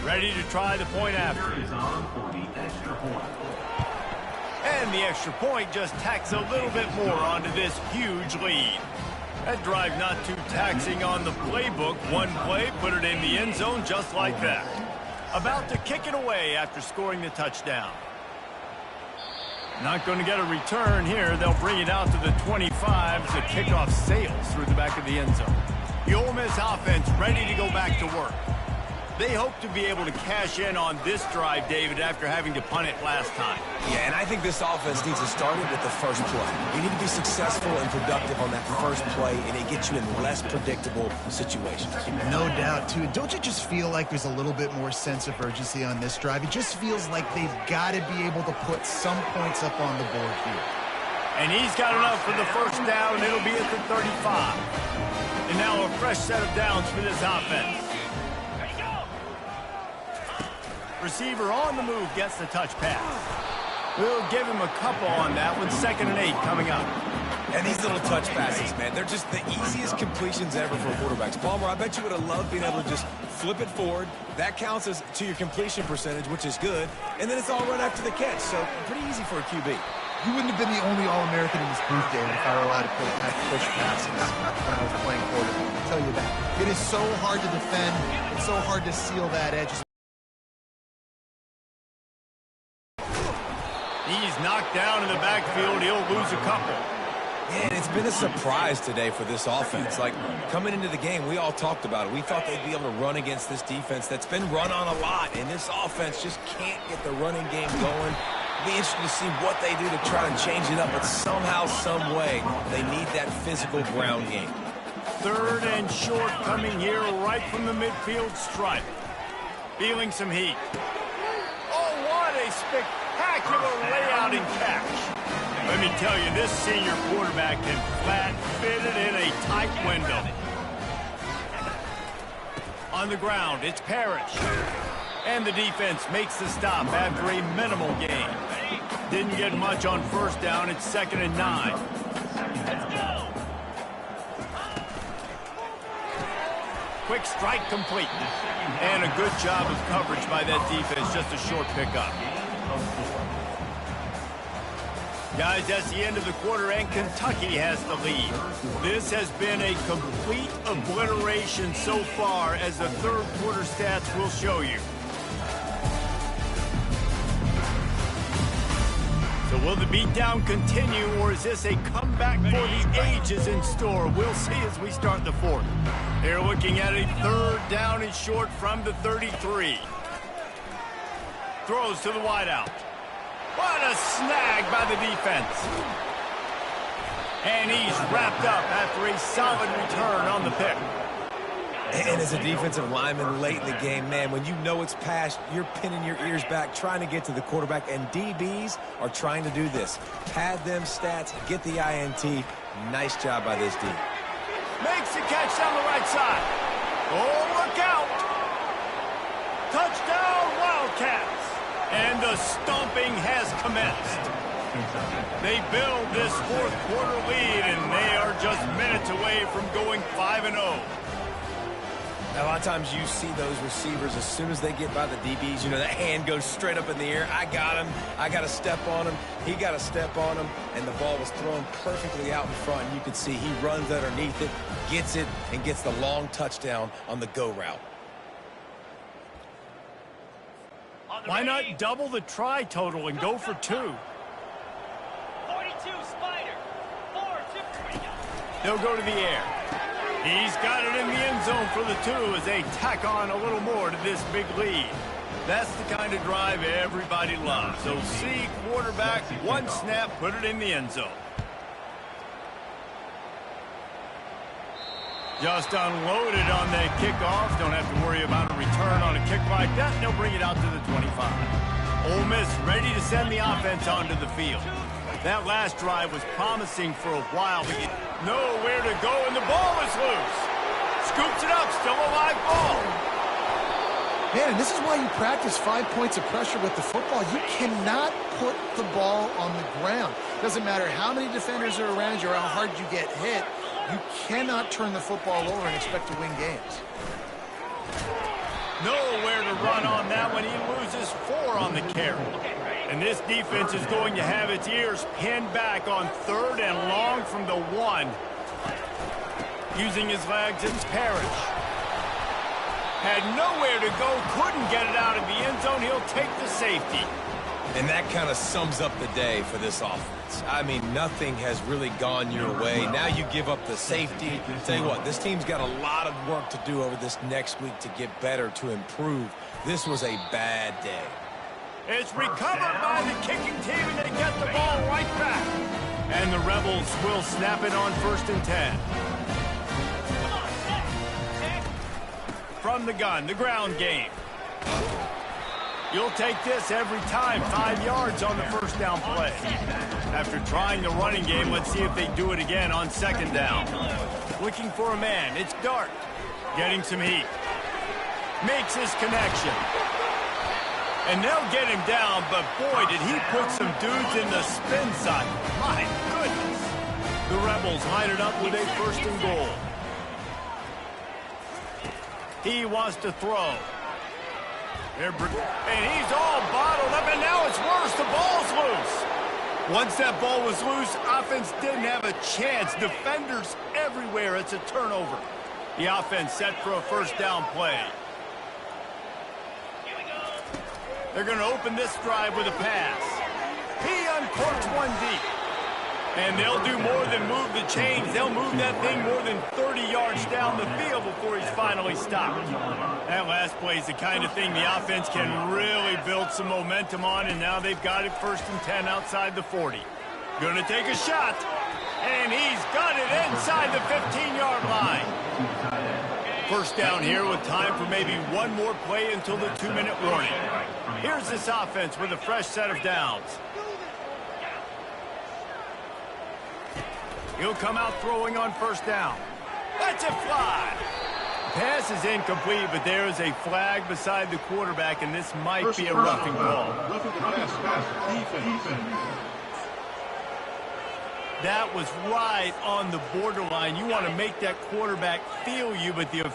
Ready to try the point after. And the extra point just tacks a little bit more onto this huge lead. That drive not too taxing on the playbook. One play, put it in the end zone just like that. About to kick it away after scoring the touchdown. Not going to get a return here. They'll bring it out to the 25 as the kickoff sails through the back of the end zone. The Ole Miss offense ready to go back to work. They hope to be able to cash in on this drive, David, after having to punt it last time. Yeah, and I think this offense needs to start it with the first play. You need to be successful and productive on that first play, and it gets you in less predictable situations. No doubt, too. Don't you just feel like there's a little bit more sense of urgency on this drive? It just feels like they've got to be able to put some points up on the board here. And he's got enough for the first down, and it'll be at the 35. And now a fresh set of downs for this offense. Receiver on the move gets the touch pass. We'll give him a couple on that one. 2nd and 8 coming up. And these little touch passes, man, they're just the easiest completions ever for quarterbacks. Palmer, I bet you would have loved being able to just flip it forward. That counts as to your completion percentage, which is good. And then it's all right after the catch, so pretty easy for a QB. You wouldn't have been the only All-American in this booth, David, if I were allowed to push passes when I was playing quarterback. I'll tell you that. It is so hard to defend. It's so hard to seal that edge. He's knocked down in the backfield. He'll lose a couple. Man, it's been a surprise today for this offense. Like, coming into the game, we all talked about it. We thought they'd be able to run against this defense that's been run on a lot, and this offense just can't get the running game going. It'll be interesting to see what they do to try to change it up, but somehow, some way, they need that physical ground game. 3rd and short coming here right from the midfield stripe. Feeling some heat. Oh, what a spectacular layout and catch. Let me tell you, this senior quarterback can flat fit it in a tight window. On the ground, it's Parrish. And the defense makes the stop after a minimal gain. Didn't get much on 1st down. It's 2nd and 9. Let's go. Quick strike complete. And a good job of coverage by that defense. Just a short pickup. Guys, that's the end of the quarter, and Kentucky has the lead. This has been a complete obliteration so far, as the 3rd quarter stats will show you. So will the beatdown continue, or is this a comeback for the ages in store? We'll see as we start the 4th. They're looking at a 3rd down and short from the 33. Throws to the wideout. What a snag by the defense. And he's wrapped up after a solid return on the pick. And as a defensive lineman late in the game, man, when you know it's past, you're pinning your ears back, trying to get to the quarterback, and DBs are trying to do this. Pad them stats, get the INT. Nice job by this D. Makes the catch down the right side. Oh, look out. Touchdown, Wildcats. And the stomping has commenced. They build this 4th quarter lead, and they are just minutes away from going 5-0. A lot of times you see those receivers, as soon as they get by the DBs, you know, that hand goes straight up in the air. I got him. I got to step on him. He got to step on him. And the ball was thrown perfectly out in front. And you can see he runs underneath it, gets it, and gets the long touchdown on the go route. Why not double the try total and go for 2? 42 Spider. 4-2. They'll go to the air. He's got it in the end zone for the 2 as they tack on a little more to this big lead. That's the kind of drive everybody loves. So see quarterback, 1 snap, put it in the end zone. Just unloaded on the kickoff. Don't have to worry about a return on a kick like that. They'll bring it out to the 25. Ole Miss ready to send the offense onto the field. That last drive was promising for a while, but nowhere to go, and the ball is loose. Scoops it up, still a live ball. Man, and this is why you practice 5 points of pressure with the football. You cannot put the ball on the ground. Doesn't matter how many defenders are around you or how hard you get hit. You cannot turn the football over and expect to win games. Nowhere to run on that one. He loses 4 on the carry. And this defense is going to have its ears pinned back on 3rd and long from the 1. Using his legs, it's Parrish. Had nowhere to go, couldn't get it out of the end zone. He'll take the safety. And that kind of sums up the day for this offense. I mean, nothing has really gone your way. Now you give up the safety. Tell you what, this team's got a lot of work to do over this next week to get better, to improve. This was a bad day. It's recovered by the kicking team, and they get the ball right back. And the Rebels will snap it on 1st and 10. From the gun, the ground game. You'll take this every time. 5 yards on the 1st down play. After trying the running game, let's see if they do it again on 2nd down. Looking for a man. It's Dart. Getting some heat. Makes his connection. And they'll get him down, but boy, did he put some dudes in the spin side. My goodness. The Rebels line it up with a 1st and goal. He wants to throw. And he's all bottled up, and now it's worse. The ball's loose. Once that ball was loose, offense didn't have a chance. Defenders everywhere. It's a turnover. The offense set for a 1st down play. They're going to open this drive with a pass. He uncorks 1 deep. And they'll do more than move the chains. They'll move that thing more than 30 yards down the field before he's finally stopped. That last play is the kind of thing the offense can really build some momentum on, and now they've got it 1st and 10 outside the 40. Gonna take a shot, and he's got it inside the 15-yard line. 1st down here with time for maybe one more play until the 2-minute warning. Here's this offense with a fresh set of downs. He'll come out throwing on 1st down. Let's it fly. Pass is incomplete, but there is a flag beside the quarterback, and this might be a roughing call. That was right on the borderline. You want to make that quarterback feel you, but the...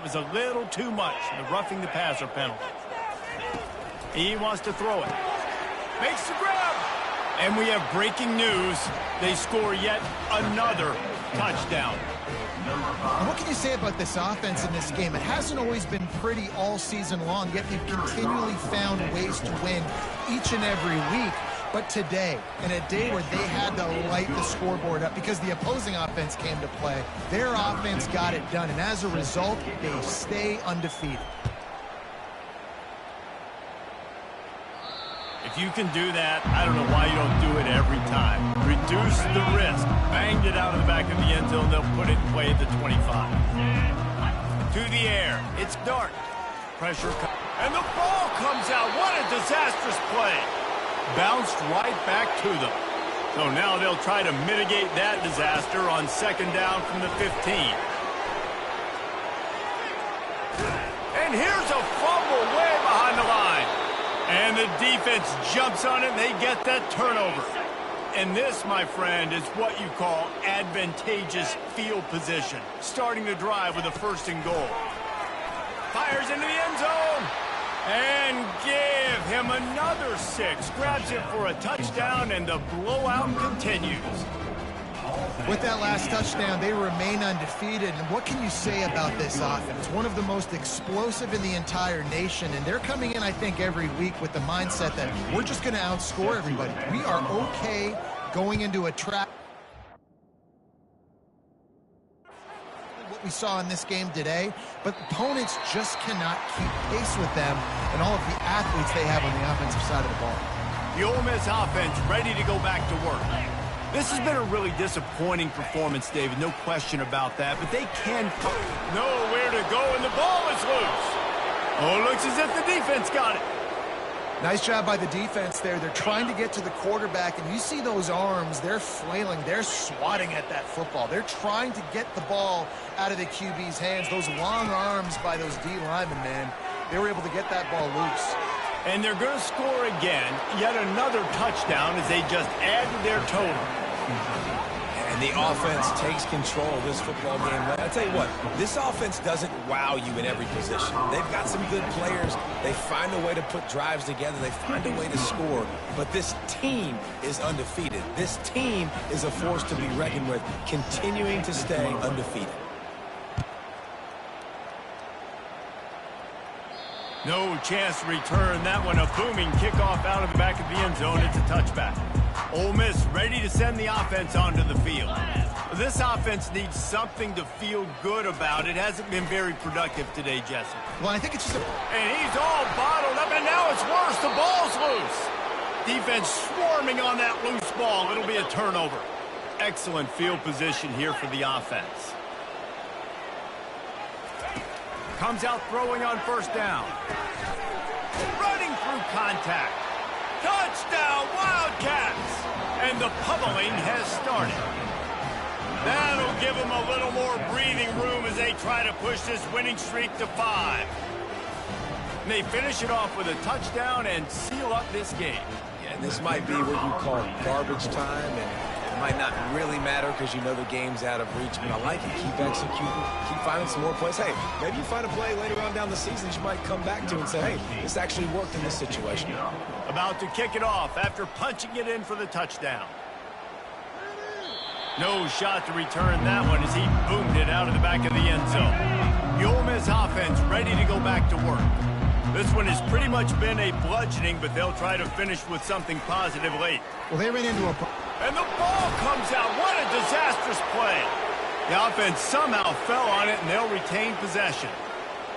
was a little too much, the roughing the passer penalty. He wants to throw it. Makes the grab. And we have breaking news. They score yet another touchdown. And what can you say about this offense in this game? It hasn't always been pretty all season long, yet they've continually found ways to win each and every week. But today, in a day where they had to light the scoreboard up because the opposing offense came to play, their offense got it done. And as a result, they stay undefeated. If you can do that, I don't know why you don't do it every time. Reduce the risk. Banged it out of the back of the end zone. They'll put it in play at the 25. To the air. It's Dart. Pressure. And the ball comes out. What a disastrous play. Bounced right back to them. So now they'll try to mitigate that disaster on 2nd down from the 15. And here's a fumble way behind the line. And the defense jumps on it, and they get that turnover. And this, my friend, is what you call advantageous field position. Starting the drive with a 1st and goal. Fires into the end zone. And give him another 6. Grabs it for a touchdown, and the blowout continues. With that last touchdown, they remain undefeated. And what can you say about this offense? One of the most explosive in the entire nation. And they're coming in, I think, every week with the mindset that we're just going to outscore everybody. We are okay going into a trap. What we saw in this game today, but opponents just cannot keep pace with them and all of the athletes they have on the offensive side of the ball. The Ole Miss offense ready to go back to work. This has been a really disappointing performance, David, no question about that, but they can nowhere to go, and the ball is loose. Oh, it looks as if the defense got it. Nice job by the defense there. They're trying to get to the quarterback, and you see those arms. They're flailing. They're swatting at that football. They're trying to get the ball out of the QB's hands. Those long arms by those D linemen, man, they were able to get that ball loose. And they're going to score again, yet another touchdown as they just add to their total. And the offense takes control of this football game. I'll tell you what, this offense doesn't wow you in every position. They've got some good players. They find a way to put drives together. They find a way to score. But this team is undefeated. This team is a force to be reckoned with, continuing to stay undefeated. No chance to return that one. A booming kickoff out of the back of the end zone. It's a touchback. Ole Miss ready to send the offense onto the field. This offense needs something to feel good about. It hasn't been very productive today, Jesse. Well, I think it's just And he's all bottled up, and now it's worse. The ball's loose. Defense swarming on that loose ball. It'll be a turnover. Excellent field position here for the offense. Comes out throwing on 1st down. Running through contact. Touchdown, Wildcats! And the pummeling has started. That'll give them a little more breathing room as they try to push this winning streak to 5. And they finish it off with a touchdown and seal up this game. Yeah, this might be what you call garbage time, and it might not really matter because you know the game's out of reach, but I like it. Keep executing, keep finding some more plays. Hey, maybe you find a play later on down the season you might come back to and say, hey, this actually worked in this situation. About to kick it off after punching it in for the touchdown. No shot to return that one as he boomed it out of the back of the end zone. The Ole Miss offense ready to go back to work. This one has pretty much been a bludgeoning, but they'll try to finish with something positive late. Well, they ran into a... And the ball comes out. What a disastrous play. The offense somehow fell on it, and they'll retain possession.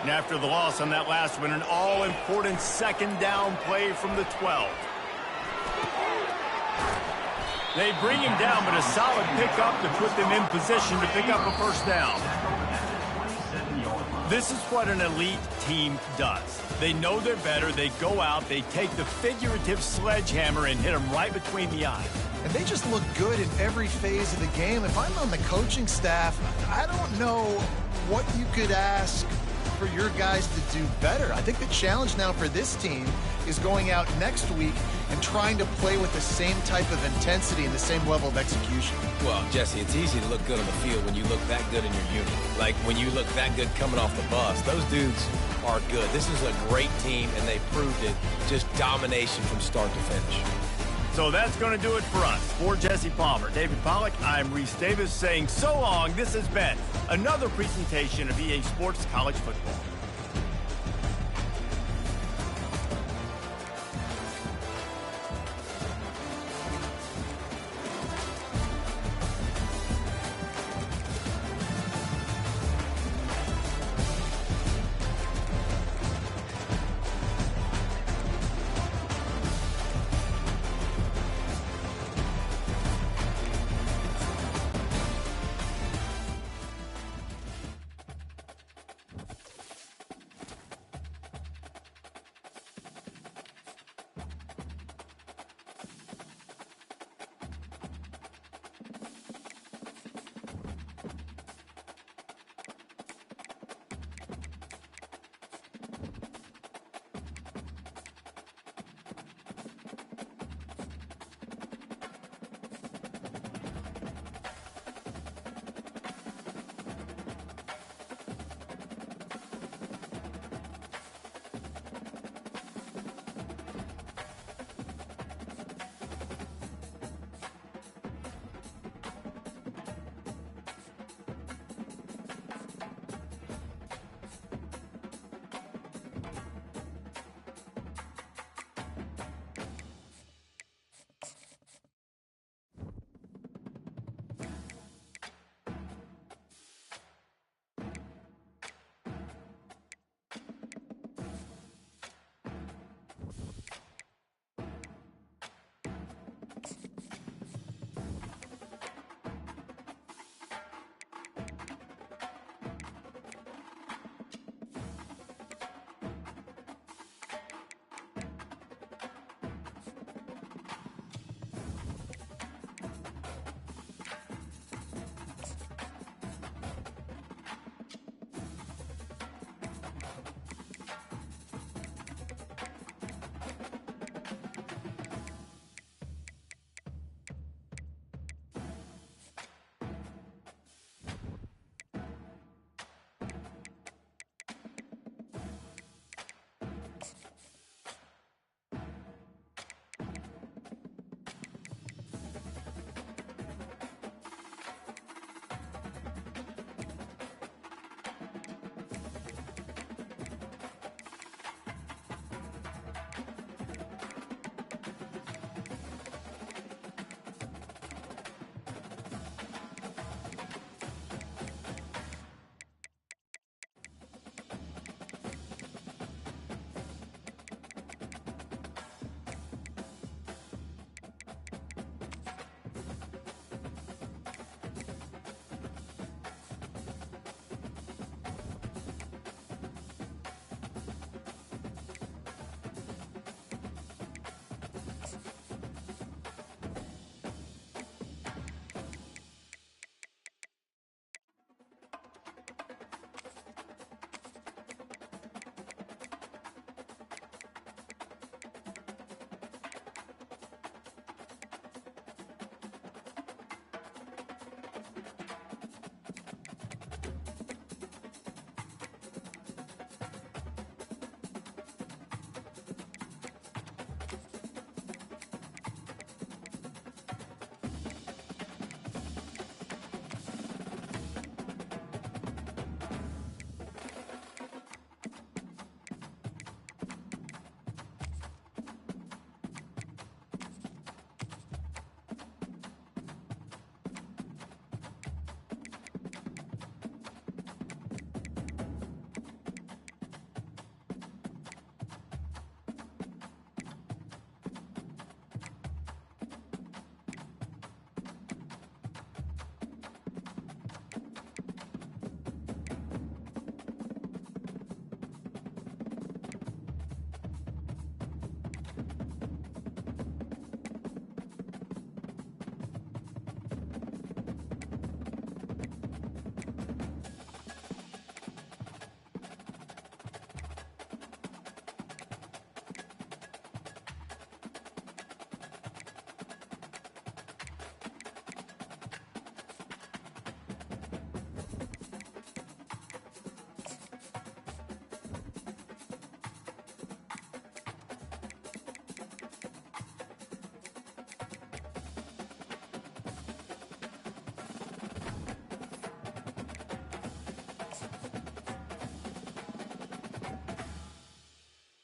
And after the loss on that last one, an all-important second down play from the 12. They bring him down, but a solid pickup to put them in position to pick up a first down. This is what an elite team does. They know they're better. They go out. They take the figurative sledgehammer and hit them right between the eyes. And they just look good in every phase of the game. If I'm on the coaching staff, I don't know what you could ask for your guys to do better. I think the challenge now for this team is going out next week and trying to play with the same type of intensity and the same level of execution. Well, Jesse, it's easy to look good on the field when you look that good in your unit. Like when you look that good coming off the bus. Those dudes are good. This is a great team, and they proved it. Just domination from start to finish. So that's going to do it for us. For Jesse Palmer, David Pollack, I'm Reese Davis saying so long. This has been another presentation of EA Sports College Football.